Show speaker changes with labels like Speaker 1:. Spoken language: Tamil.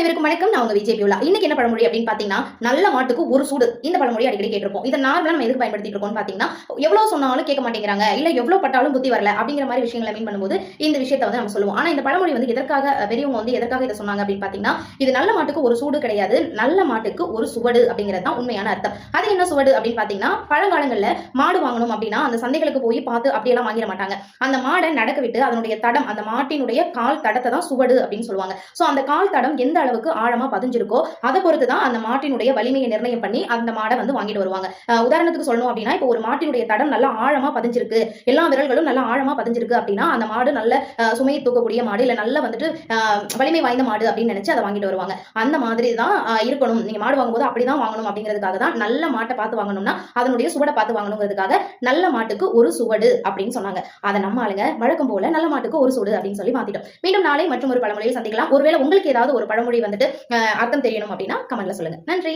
Speaker 1: அனைவருக்கும் வணக்கம். நான் உங்க விஜய் பியூலா. இன்னைக்கு என்ன பழமொழி அப்படின்னு பாத்தீங்கன்னா, நல்ல மாட்டுக்கு ஒரு சூடு. இந்த பழமொழி அடிக்கடி கேட்டிருப்போம். இதை நார்மலா நம்ம எதுக்கு பயன்படுத்திட்டு இருக்கோம்னு பாத்தீங்கன்னா, எவ்வளவு சொன்னாலும் கேட்க மாட்டேங்கிறாங்க, இல்ல எவ்வளவு பட்டாலும் புத்தி வரல அப்படிங்கிற மாதிரி விஷயங்களை மீன் பண்ணும்போது இந்த விஷயத்தை வந்து நம்ம சொல்லுவோம். ஆனா இந்த பழமொழி வந்து எதற்காக பெரியவங்க வந்து எதற்காக இதை சொன்னாங்க அப்படின்னு பாத்தீங்கன்னா, இது நல்ல மாட்டுக்கு ஒரு சூடு கிடையாது, நல்ல மாட்டுக்கு ஒரு சுவடு அப்படிங்கிறது தான் உண்மையான அர்த்தம். அது என்ன சுவடு அப்படின்னு பாத்தீங்கன்னா, பழங்காலங்கள்ல மாடு வாங்கணும் அப்படின்னா அந்த சந்தைகளுக்கு போய் பார்த்து அப்படியெல்லாம் வாங்கிட மாட்டாங்க. அந்த மாடை நடக்க விட்டு அதனுடைய தடம், அந்த மாட்டினுடைய கால் தடத்தை தான் சுவடு அப்படின்னு சொல்லுவாங்க. சோ அந்த கால் தடம் எந்த அளவுக்கு ஆழமா பதிஞ்சிருக்கோ அதை பொறுத்து தான் அந்த மாட்டினுடைய வலிமையை நிர்ணயம் பண்ணி அந்த மாடை வந்து வாங்கிட்டு வருவாங்க. உதாரணத்துக்கு சொல்லணும் அப்படின்னா, இப்போ ஒரு மாட்டினுடைய தடம் நல்லா ஆழமா பதிஞ்சிருக்கு, எல்லா விரல்களும் நல்லா ஆழமா பதிஞ்சிருக்கு அப்படின்னா அந்த மாடு நல்ல சுமையை தூக்கக்கூடிய மாடு, இல்ல நல்ல வந்துட்டு வலிமை வாய்ந்த மாடு அப்படின்னு நினைச்சு அதை வாங்கிட்டு வருவாங்க. அந்த மாதிரி தான் இருக்கணும். நீங்க மாடு வாங்கும்போது அப்படிதான் வாங்கணும் அப்படிங்கிறதுக்காக தான் நல்ல மாட்டை பார்த்து வாங்கணும்னா அதனுடைய சுவடை பார்த்து வாங்கணுங்கிறதுக்காக நல்ல மாட்டுக்கு ஒரு சுவடு அப்படின்னு சொன்னாங்க. அதை நம்ம ஆளுங்க வழக்கம் போல நல்ல மாட்டுக்கு ஒரு சுவடு அப்படின்னு சொல்லி மாத்திட்டோம். மீண்டும் நாளை மற்றும் ஒரு பழமொழியில் சந்திக்கலாம். ஒருவேளை உங்களுக்கு ஏதாவது ஒரு பழமொழி வந்துட்டு அர்த்தம் தெரியணும் அப்படின்னா கமெண்ட்ல சொல்லுங்க. நன்றி.